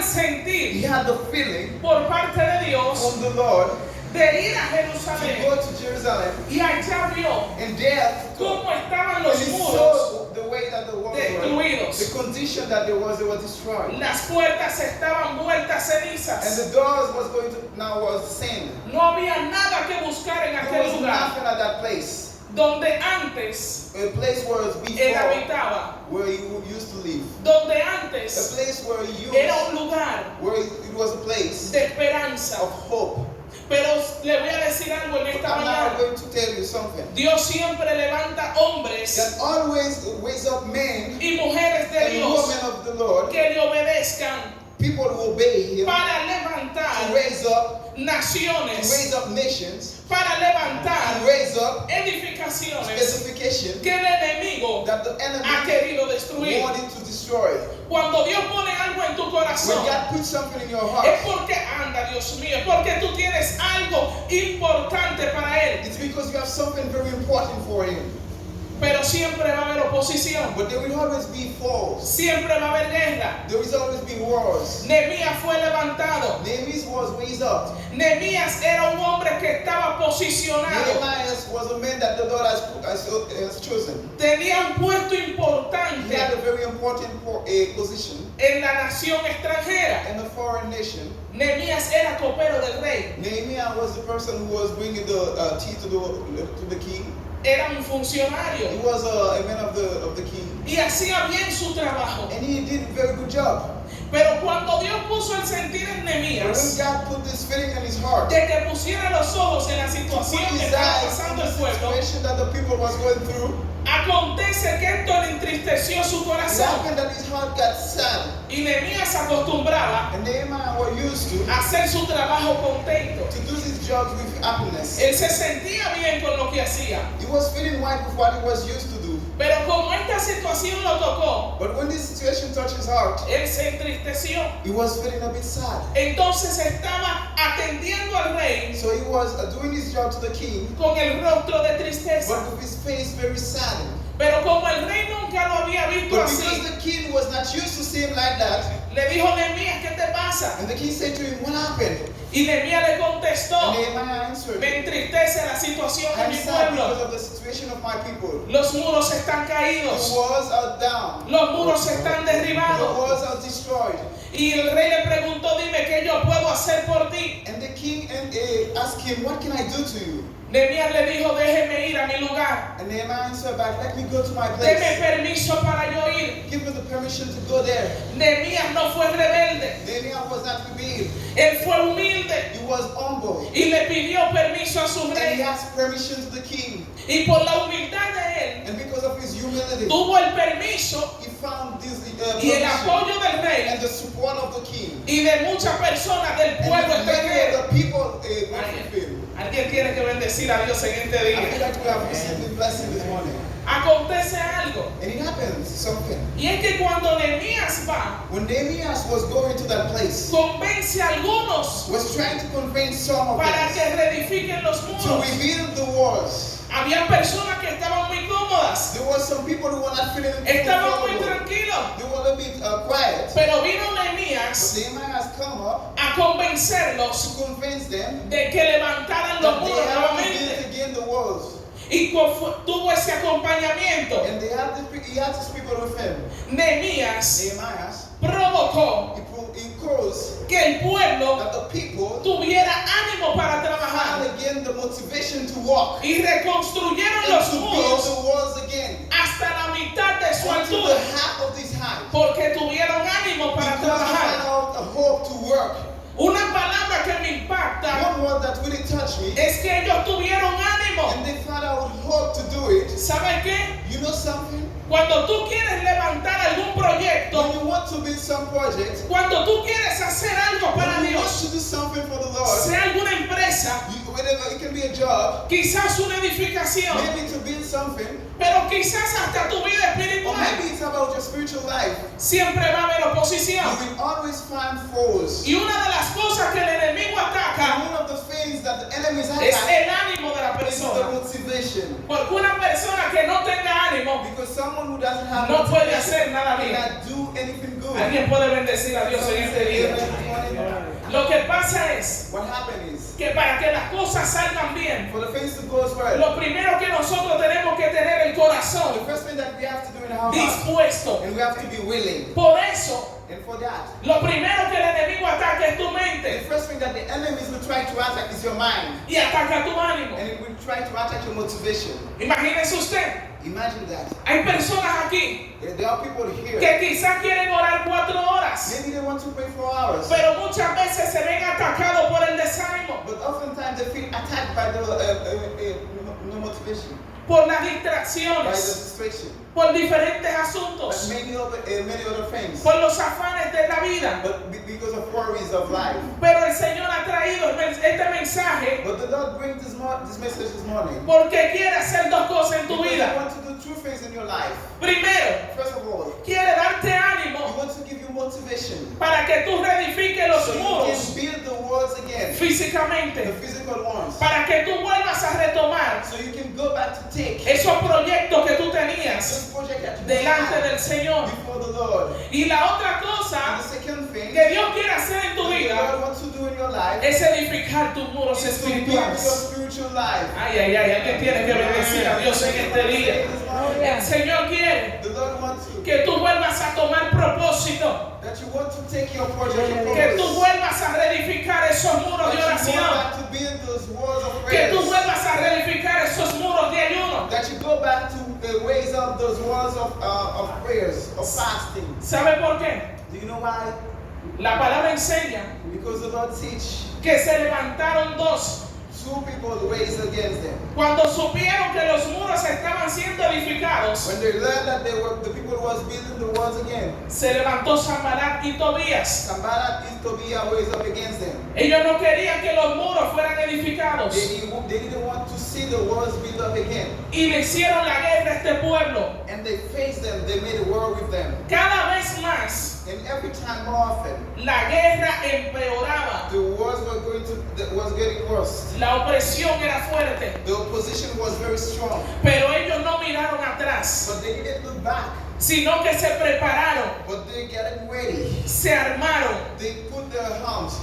sentir he had the feeling por parte de Dios from the Lord de ir a to Jerusalén. go to Jerusalem, Y allá vio and there cómo estaban and los he muros saw the way that the walls were, destruidos. the condition that there was, they were destroyed. Las puertas estaban vueltas And cenizas. the doors was going to now was sand. No había nada que buscar en There aquel was lugar nothing at that place. donde antes A place where él before habitaba, where you used to live. donde A antes place where you era un lugar where it was a place de esperanza. of hope. Pero le voy a decir algo en esta I'm now mañana. going to tell you something. Dios siempre levanta hombres That always raise up men y mujeres de and Dios women of the Lord, que le obedezcan people who obey Him, para to levantar raise up naciones, nations, para levantar to raise up edificaciones specification que el enemigo that the ha enemy querido destruir. wanted to destroy. Cuando Dios pone algo en tu When corazón, God puts something in your es heart, porque anda, Dios mío, es porque tú tienes algo importante para Él. it's because you have something very important for Him. Pero siempre va a haber oposición, But there will always be falls. siempre va a haber guerra. There will always be wars. Nehemías fue levantado. Nehemiah was raised up. Nehemías era un hombre que estaba posicionado. Nehemiah was a man that the Lord has chosen. Tenía un puesto He had importante a very important position en la nación extranjera. in a foreign nation. Nehemías era copero del rey. Nehemiah was the person who was bringing the tea to the king. Era un funcionario He was a man of the king, y hacía bien su trabajo. and he did a very good job. Pero cuando Dios puso el sentir en But when Nehemías God put this feeling in his heart, de que pusiera los ojos en la put situación que his estaba eyes on pasando the el pueblo, situation that the people was going through, acontece que esto le entristeció su it corazón. happened that his heart got sad. Y Nehemías se acostumbraba And Nehemiah was used to a hacer su trabajo contento. do his job with happiness. Él se sentía bien con lo que hacía. He was feeling right with what he was used to do. Pero como esta situación lo tocó, But when this situation touched his heart, él se entristeció. he was feeling a bit sad. Entonces estaba atendiendo al rey So he was doing his job to the king, con el rostro de tristeza. but with his face very sad. Pero como el rey nunca lo había visto But así, because the king was not used to seeing like that, le dijo Nehemías, ¿qué te pasa? and the king said to him, "What happened?" Y Nehemías le contestó, And Nehemiah answered, me entristece la situación de "I'm mi sad because pueblo. of the situation of my people. Los muros están The caídos, walls are down. los muros están The derribados. walls are destroyed." Y el rey le preguntó, dime qué yo puedo hacer por ti. And the king asked him, "What can I do to you?" Nehemías le dijo, déjeme ir a mi lugar. And Nehemiah answered back, "Let me go to my Deme place. permiso para yo ir. Give me the permission to go there." Nehemías no fue rebelde, Nehemiah was not rebellious. él fue humilde He was humble. y le pidió permiso a su And he rey. asked permission to the king. Y por la humildad de él, And because of his humility, tuvo el permiso he found this y el permission apoyo del rey and the support of the king. y de muchas personas del And pueblo many extranjero. of the people went with him. Alguien tiene que bendecir a Dios en este I feel día. like we have received this blessing this morning. Acontece algo. And it happens, something. Y es que cuando Nehemías va, When Nehemiah was going to that place, convence a algunos was trying to convince some of para que us reedifiquen los to muros. rebuild the walls. Había personas que estaban muy cómodas, There were some people who were not feeling estaban muy comfortable. tranquilos, They were a little bit quiet. pero vino But Nehemías Nehemiah has come up a convencerlos to convince them de que levantaran los that they muros have to nuevamente. build again the walls. Y tuvo ese acompañamiento. And he had these people with him. Nehemías Nehemiah, provocó he caused que el pueblo that the people tuviera ánimo para trabajar found again the motivation to walk y reconstruyeron and los to build muros the walls again hasta la mitad de su until altura, the half of this height. porque tuvieron ánimo para Because they trabajar. found a hope to work. Una palabra que me impacta One word that really touched me, es que ellos tuvieron ánimo. and they found out hope to do it. ¿Sabes qué? You know something? Cuando tú quieres levantar algún proyecto, When you want to build some project, cuando tú quieres hacer algo para when you want Dios, to do something for the Lord, sea alguna empresa, whatever, it can be a job, quizás una edificación, maybe to build something, pero quizás hasta tu vida or espiritual, maybe it's about your spiritual life. siempre va a haber oposición. You will always find foes. Y una de las cosas que el enemigo ataca And one of the things that the enemy's es attack el ánimo de la is the persona. motivation. Porque una persona que no tenga ánimo Because someone who doesn't have no puede motivation hacer nada bien. cannot do anything good. Alguien puede bendecir a Dios en este día. Lo que pasa es What happened is, que para que las cosas salgan bien, for the things to go as well, lo primero que nosotros tenemos que tener el corazón the first thing that we have to do in our heart, dispuesto. and we have to be willing. Por eso, And for that, lo primero que el enemigo ataca es tu the mente first thing that the enemies will try to attack is your mind. y ataca tu ánimo. And it will try to attack your motivation. Imagínese usted, Imagine that. hay personas aquí There are people here. que quizás quieren orar 4 horas, Maybe they want to pray for hours. pero muchas veces se ven atacados por el desánimo, But oftentimes they feel attacked by the no motivation, por las by the distracciones, distraction, por diferentes by asuntos, many other things. por los afanes de la vida. But because of worries of life. Pero el Señor ha traído este mensaje But the Lord brings this message this morning. porque quiere hacer 2 cosas en tu Because He vida. wants to do 2 things in your life. Primero, First of all, quiere darte He ánimo wants to give you motivation para que tú reedifiques los so you muros can build the walls again, the físicamente, physical ones, para que tú vuelvas a retomar so you can go back to take esos proyectos que tú tenías this project that you delante had del Señor. before the Lord. Y la otra And cosa the second thing que Dios quiere hacer en tu that the vida Lord wants to do in your life es edificar tus muros is to build your espirituales. spiritual life. Ay, ay, ay, alguien tiene que bendecir a Dios en este día. El Señor quiere The Lord wants to, que tú vuelvas a tomar propósito, that you want to take your project, your que tú purpose, vuelvas a reedificar esos muros de that you oración, go back to build those walls of que tú prayers, vuelvas a reedificar esos muros de ayuno. that you go back to raise up those walls of prayers, of fasting. ¿Sabe por qué? Do you know why? La palabra enseña Because the Lord teach que se levantaron 2 2 people raised against them. cuando supieron que los muros estaban siendo edificados. When they learned that the people who was building the walls again, Se levantó Sanbalat y Tobías. Sanballat and Tobiah raised up against them. Ellos no querían que los muros fueran edificados They didn't want to see the walls built up again. y le hicieron la guerra a este pueblo. And they faced them, they made a war with them. Cada vez más And every time more often, la guerra empeoraba. the wars was getting worse. La opresión era fuerte, The opposition was very strong. pero ellos no miraron atrás, But they didn't look back. sino que se prepararon, But they getting ready. se armaron. They put their arms.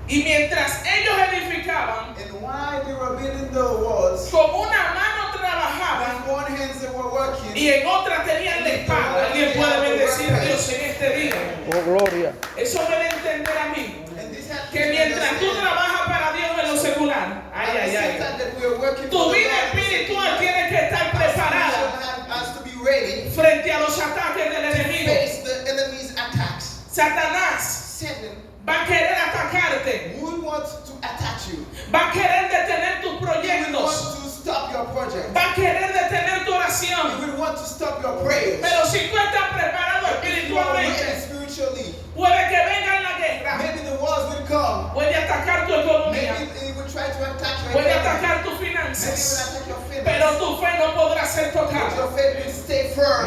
Y mientras ellos edificaban, And while they were building the walls, con una mano trabajaban with one hand they were working. y en otra tenían la espada. Alguien puede bendecir a Dios en este día. Oh, gloria. Eso me da a entender a mí And this had to que be mientras tú understood. trabajas para Dios en lo secular, ay, At the ay, same ay, time that we are working tu for the vida Lord, espiritual tiene que estar our preparada spiritual life has to be ready frente a los ataques del to enemigo. face the enemy's attacks. Satanás Satan va a querer atacarte, would want to attack you. va a querer detener tus He would proyectos, want to stop your project. va a querer detener tu He oración. would want to stop your prayers. Pero si tú estás preparado If you are ready espiritualmente, spiritually, puede que venga la guerra, maybe the wars will come. puede atacar tu economía, Maybe it will try to attack your puede economy. atacar tus Maybe it will finanzas, attack your pero finances. tu fe no podrá ser But tocada. your faith will stay firm.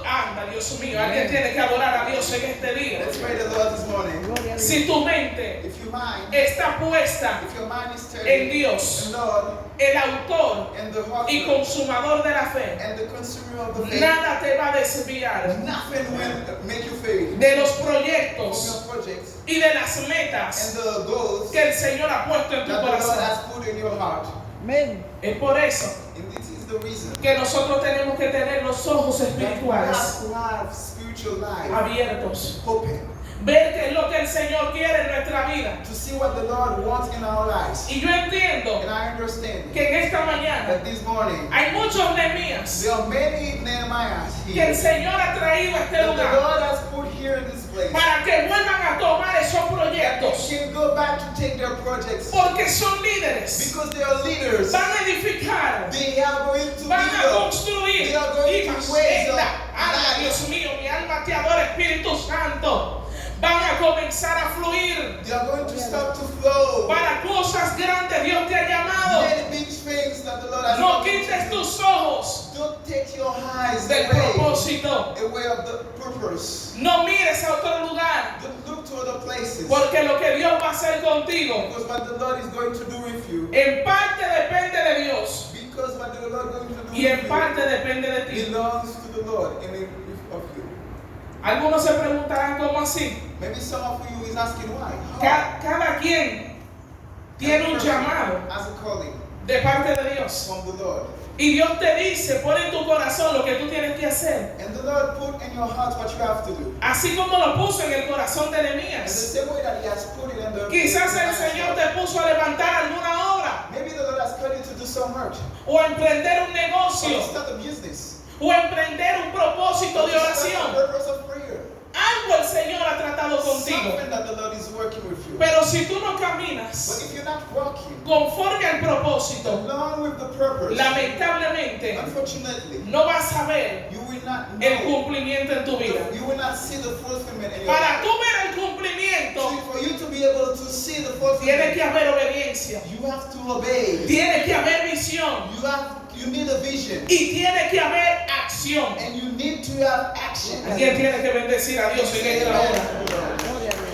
Anda, Dios mío, alguien tiene que adorar a Dios en este día. Let's pray the Lord this morning. Si tu mente If your mind, está puesta if your mind is en steady, Dios, the Lord el autor and the y author consumador de la fe, and the consumer of the faith, nada te va a desviar nothing will make you fail de los from proyectos your projects y de las and metas the goals que el Señor ha puesto en tu that the Lord corazón. has put in your heart. Amén. Es por eso And this is the reason que nosotros tenemos que tener los ojos that we espirituales have to have spiritual life abiertos, open ver qué es lo que el Señor quiere en nuestra vida. to see what the Lord wants in our lives. Y yo entiendo And I understand que en esta mañana that this morning hay muchos Nehemías there are many Nehemiahs que el here Señor ha traído a este that the lugar Lord has put here in this place. para que vuelvan a tomar esos That proyectos, they can go back to take their projects porque son líderes, because they are leaders. van a edificar, They are going to van a build up. construir. They are going Y to más raise esta, up. alma, Dios mío, mi alma te adora, Espíritu Santo. Van a comenzar a fluir They are going to start to flow. para cosas grandes. Dios te ha llamado. Many big things that the Lord has No done to quites you. tus ojos Don't take your eyes del propósito. away of the purpose. No mires a otro lugar. Don't look to other places. places. Porque lo que Dios va a hacer contigo, Because what the Lord is going to do with you. en parte depende de Dios Because what the Lord is going to do y en with parte you depende de ti. belongs to the Lord and of you. Algunos se preguntarán cómo así. Maybe some of you is asking why. Cada quien tiene un llamado as a calling de parte de Dios. from the Lord. Y Dios te dice, pon en tu corazón lo que tú tienes que hacer. And the Lord put in your heart what you have to do. Así como lo puso en el corazón de And the Nehemías. same way that He has put it in the Quizás el Señor te puso a levantar alguna obra Maybe the Lord has called you to do some work. o a emprender un Or negocio to start a business. o a emprender un propósito Or de to start a oración. purpose of prayer. Algo el Señor ha tratado contigo. Something that the Lord is working with you. Pero si tú no But caminas if you're not walking conforme al propósito, along with the purpose, lamentablemente unfortunately, no vas a ver you will not el know. cumplimiento en tu vida. You will not see the fulfillment in your Para life. tú ver el cumplimiento, So for you to be able to see the tiene fulfillment, que haber obediencia, you have to obey. tiene que haber visión You need a vision. y tiene que haber acción. And you need to have action. Alguien tiene que bendecir a Dios en esta hora.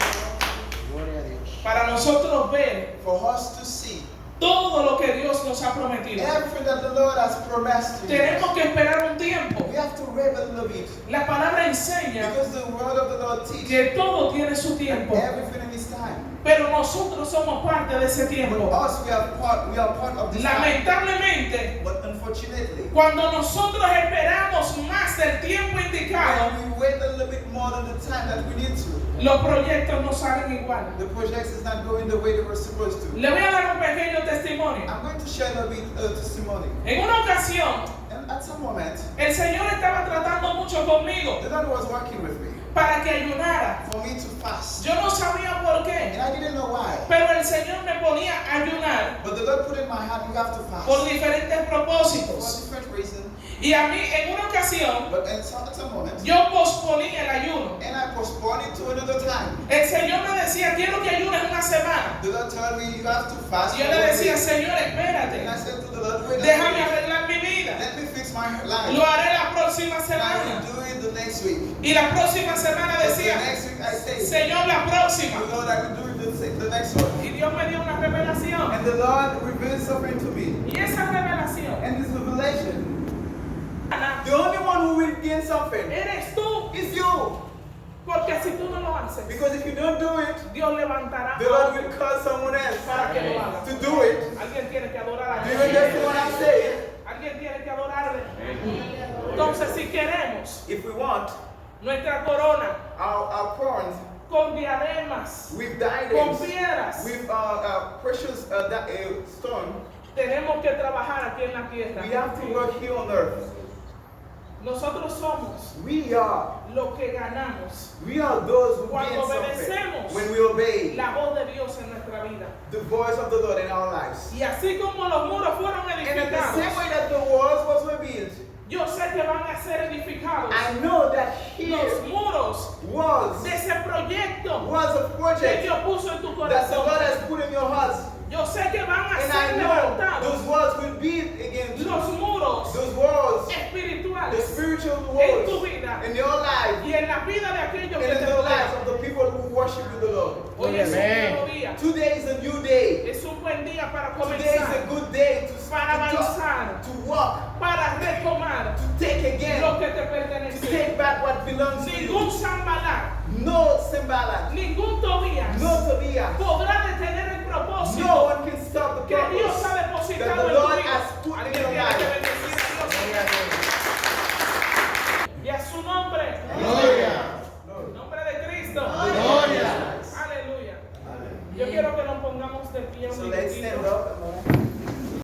Para nosotros ver For us to see todo lo que Dios nos ha prometido, everything that the Lord has promised to you. tenemos que esperar un tiempo. We have to wait a little bit. La palabra enseña Because the word of the Lord teaches que todo tiene su tiempo, everything in His time. pero nosotros somos parte de ese But tiempo. us, we are part of this time. Lamentablemente, But unfortunately, cuando nosotros esperamos más del tiempo indicado, when we wait a little bit more than the time that we need to, los proyectos no salen igual. the project is not going the way they were supposed to. Le voy a dar un pequeño testimonio. I'm going to share a bit testimony. En una ocasión, And at some moment, el Señor estaba tratando mucho conmigo the Lord was working with me para que ayunara. for me to fast. Yo no sabía por And qué, I didn't know why. pero el Señor me ponía a ayunar But the Lord put in my heart, you have to fast. por diferentes For propósitos. different reasons. Y a mí, en una ocasión, But at some moment, yo posponía el ayuno. and I postponed it to another time. El Señor me decía, quiero que ayunes una semana. The Lord told me, you have to fast. Y yo for le 1 decía, week. Señor, And I espérate, said to the Lord, wait a déjame minute. arreglar mi vida. Let me fix my life. Lo haré la próxima And I semana. will do it the next week. Y la próxima semana But the decía, next week I say, Señor, la próxima. the Lord, I will do it the next one. Y Dios me dio una revelación. And the Lord revealed something to me. Y esa revelación, And this revelation, the only one who will gain something eres tú. is you. Porque si tú no lo haces, Because if you don't do it, Dios levantará the Lord will call someone else para que lo haga. to do it. Alguien tiene que adorar a Do you understand what I'm saying? Alguien tiene que adorarle. Entonces, si queremos If we want nuestra corona our crowns con diademas, with con diadems, piedras, with precious stone, tenemos que trabajar aquí en la we tierra. have to work here on earth. Nosotros somos We are lo que ganamos. those who Cuando gain obedecemos something when we obey la voz de Dios en nuestra vida. the voice of the Lord in our lives. Y así como los muros fueron And in the same edificados, way that the walls was rebuilt, yo sé que van a ser edificados I know that here los muros was de ese proyecto a que project Dios puso en tu that the Lord corazón. has put in your hearts. Yo sé que van a And ser I know levantados those walls will be again. los muros Those walls, the espirituales spiritual en tu walls vida in your life y en la vida de aquellos and que in te the lives rodean. of the people who worship with the Lord. Hoy es un nuevo día. Today is a new day. Es un buen día para Today is a comenzar, good day to para talk, avanzar, to walk, para retomar to take again, lo que te to pertenece. take back what belongs to Ningún you. Sambalá, No Simbalat, ningún Tobías no Tobiah. podrá detener el propósito No one can stop the que Dios purpose ha that depositado the en tu Lord vida. has put in Alguien your tiene que life. bendecir a Dios. Y a su nombre. Gloria. En nombre de Cristo. Gloria. Aleluya. Yo quiero que nos pongamos de pie un So let's stand minutito. up.